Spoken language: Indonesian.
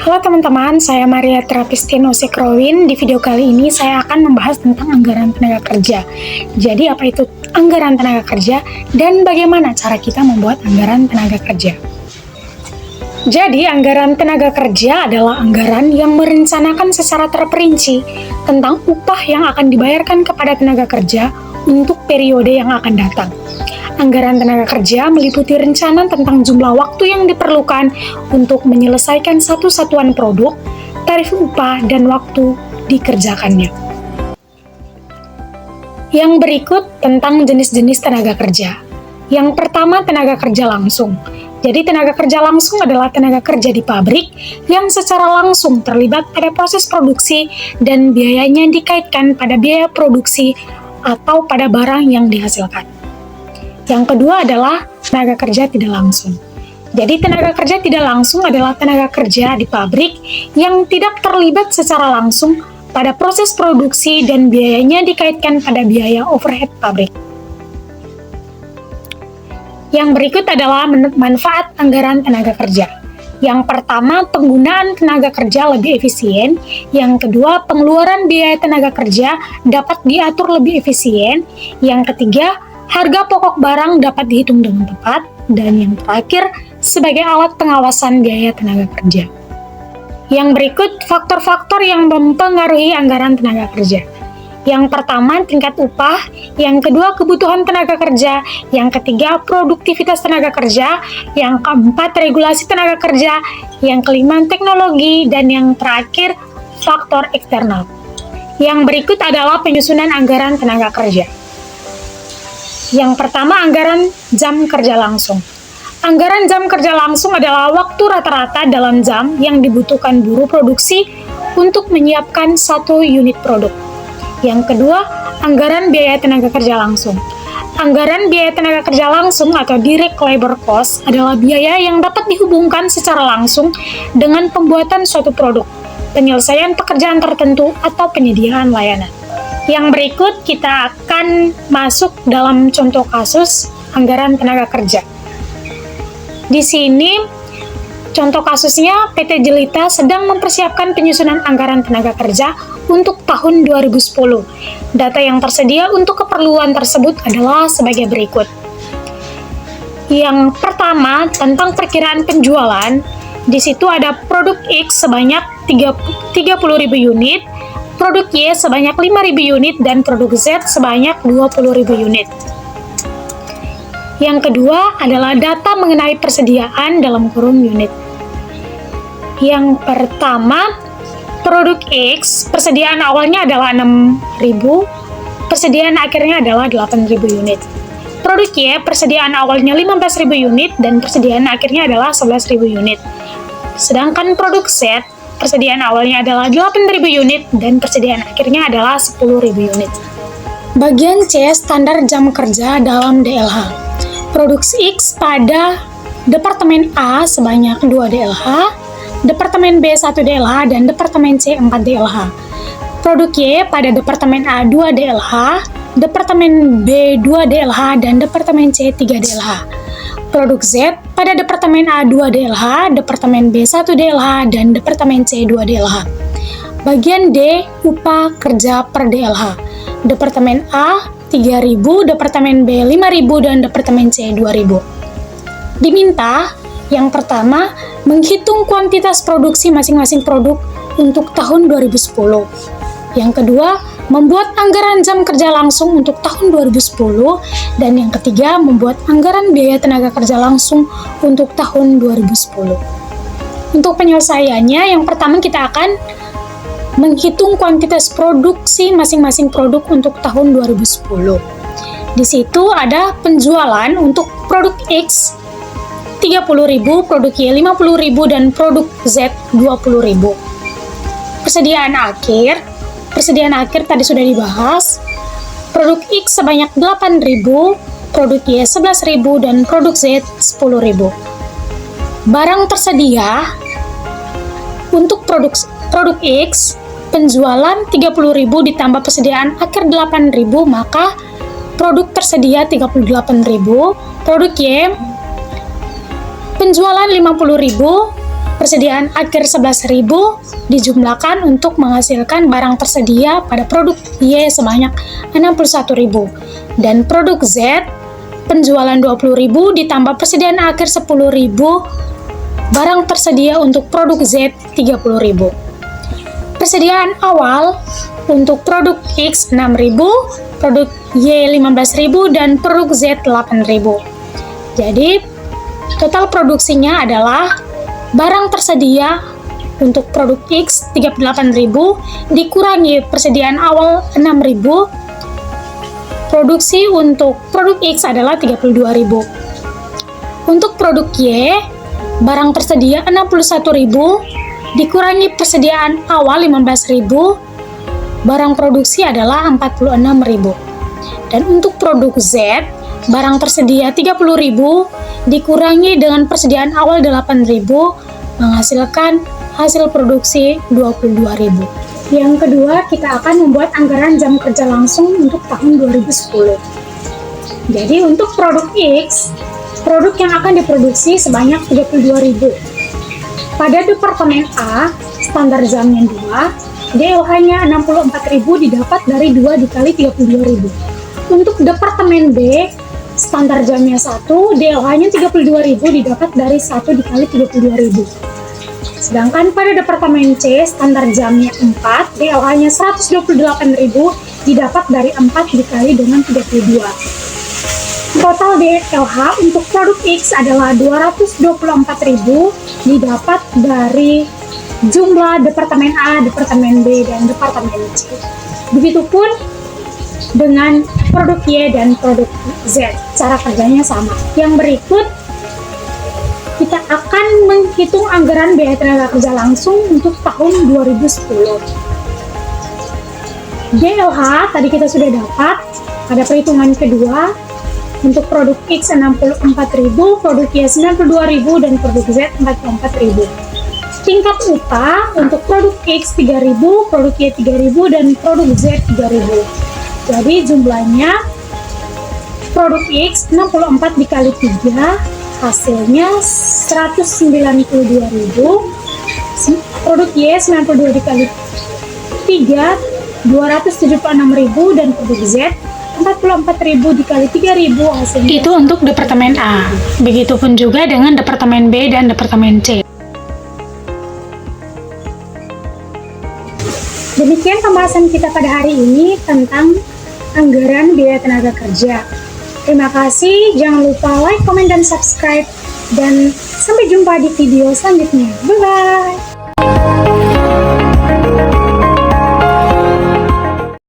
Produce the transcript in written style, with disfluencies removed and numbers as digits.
Halo teman-teman, saya Maria Trapistino Sekrowin. Di video kali ini saya akan membahas tentang anggaran tenaga kerja. Jadi apa itu anggaran tenaga kerja dan bagaimana cara kita membuat anggaran tenaga kerja? Jadi anggaran tenaga kerja adalah anggaran yang merencanakan secara terperinci tentang upah yang akan dibayarkan kepada tenaga kerja untuk periode yang akan datang. Anggaran tenaga kerja meliputi rencana tentang jumlah waktu yang diperlukan untuk menyelesaikan satu satuan produk, tarif upah, dan waktu dikerjakannya. Yang berikut tentang jenis-jenis tenaga kerja. Yang pertama, tenaga kerja langsung. Jadi tenaga kerja langsung adalah tenaga kerja di pabrik yang secara langsung terlibat pada proses produksi dan biayanya dikaitkan pada biaya produksi atau pada barang yang dihasilkan. Yang kedua adalah tenaga kerja tidak langsung. Jadi tenaga kerja tidak langsung adalah tenaga kerja di pabrik yang tidak terlibat secara langsung pada proses produksi dan biayanya dikaitkan pada biaya overhead pabrik. Yang berikut adalah manfaat anggaran tenaga kerja. Yang pertama, penggunaan tenaga kerja lebih efisien. Yang kedua, pengeluaran biaya tenaga kerja dapat diatur lebih efisien. Yang ketiga, harga pokok barang dapat dihitung dengan tepat. Dan yang terakhir, sebagai alat pengawasan biaya tenaga kerja. Yang berikut, faktor-faktor yang mempengaruhi anggaran tenaga kerja. Yang pertama, tingkat upah. Yang kedua, kebutuhan tenaga kerja. Yang ketiga, produktivitas tenaga kerja. Yang keempat, regulasi tenaga kerja. Yang kelima, teknologi. Dan yang terakhir, faktor eksternal. Yang berikut adalah penyusunan anggaran tenaga kerja. Yang pertama, anggaran jam kerja langsung. Anggaran jam kerja langsung adalah waktu rata-rata dalam jam yang dibutuhkan buruh produksi untuk menyiapkan satu unit produk. Yang kedua, anggaran biaya tenaga kerja langsung. Anggaran biaya tenaga kerja langsung atau direct labor cost adalah biaya yang dapat dihubungkan secara langsung dengan pembuatan suatu produk, penyelesaian pekerjaan tertentu, atau penyediaan layanan. Yang berikut kita akan masuk dalam contoh kasus anggaran tenaga kerja. Di sini contoh kasusnya PT Jelita sedang mempersiapkan penyusunan anggaran tenaga kerja untuk tahun 2010. Data yang tersedia untuk keperluan tersebut adalah sebagai berikut. Yang pertama, tentang perkiraan penjualan. Di situ ada produk X sebanyak 30.000 unit, produk Y sebanyak 5.000 unit, dan produk Z sebanyak 20.000 unit. Yang kedua adalah data mengenai persediaan dalam kurung unit. Yang pertama, produk X, persediaan awalnya adalah 6.000, persediaan akhirnya adalah 8.000 unit. Produk Y, persediaan awalnya 15.000 unit, dan persediaan akhirnya adalah 11.000 unit. Sedangkan produk Z, persediaan awalnya adalah 8.000 unit, dan persediaan akhirnya adalah 10.000 unit. Bagian C, standar jam kerja dalam DLH. Produk X pada Departemen A sebanyak 2 DLH, Departemen B 1 DLH, dan Departemen C 4 DLH. Produk Y pada Departemen A 2 DLH, Departemen B 2 DLH, dan Departemen C 3 DLH. Produk Z pada Departemen A 2 DLH, Departemen B 1 DLH, dan Departemen C 2 DLH. Bagian D, upah kerja per DLH. Departemen A 3.000, Departemen B 5.000, dan Departemen C 2.000. Diminta yang pertama, menghitung kuantitas produksi masing-masing produk untuk tahun 2010. Yang kedua, membuat anggaran jam kerja langsung untuk tahun 2010. Dan yang ketiga, membuat anggaran biaya tenaga kerja langsung untuk tahun 2010. Untuk penyelesaiannya, yang pertama kita akan menghitung kuantitas produksi masing-masing produk untuk tahun 2010. Di situ ada penjualan untuk produk X 30.000, produk Y 50.000, dan produk Z 20.000. Persediaan akhir tadi sudah dibahas. Produk X sebanyak 8.000, produk Y 11.000, dan produk Z 10.000. Barang tersedia untuk produk X, penjualan 30.000 ditambah persediaan akhir 8.000, maka produk tersedia 38.000. Produk Y, penjualan 50.000, persediaan akhir 11.000 dijumlahkan untuk menghasilkan barang tersedia pada produk Y sebanyak 61.000. Dan produk Z, penjualan 20.000 ditambah persediaan akhir 10.000, barang tersedia untuk produk Z 30.000. Persediaan awal untuk produk X 6.000, produk Y 15.000, dan produk Z 8.000. Jadi, total produksinya adalah barang tersedia untuk produk X 38.000 dikurangi persediaan awal 6.000, produksi untuk produk X adalah 32.000. Untuk produk Y, barang tersedia 61.000 dikurangi persediaan awal 15.000, barang produksi adalah 46.000. Dan untuk produk Z, barang tersedia 30.000 dikurangi dengan persediaan awal 8.000 menghasilkan hasil produksi 22.000. Yang kedua, kita akan membuat anggaran jam kerja langsung untuk tahun 2010. Jadi untuk produk X, produk yang akan diproduksi sebanyak 32.000. Pada departemen A, standar jamnya 2, DOH-nya 64.000 didapat dari 2 dikali 32.000. Untuk departemen B, standar jamnya 1, DOH-nya 32.000 didapat dari 1 dikali 32.000. Sedangkan pada departemen C, standar jamnya 4, DOH-nya 128.000 didapat dari 4 dikali dengan 32. Total DLH untuk produk X adalah 224.000 didapat dari jumlah departemen A, departemen B, dan departemen C. Begitupun dengan produk Y dan produk Z, cara kerjanya sama. Yang berikut, kita akan menghitung anggaran biaya tenaga kerja langsung untuk tahun 2010. DLH tadi kita sudah dapat pada perhitungan kedua. Untuk produk X 64.000, produk Y 92.000, dan produk Z 44.000. Tingkat upah untuk produk X 3.000, produk Y 3.000, dan produk Z 3.000. Jadi jumlahnya produk X 64 dikali 3 hasilnya 192.000, produk Y 92 dikali 3 276.000, dan produk Z 44.000 dikali 3.000 hasilnya. Itu untuk departemen A. Begitupun juga dengan departemen B dan departemen C. Demikian pembahasan kita pada hari ini tentang anggaran biaya tenaga kerja. Terima kasih, jangan lupa like, komen, dan subscribe. Dan sampai jumpa di video selanjutnya. Bye-bye!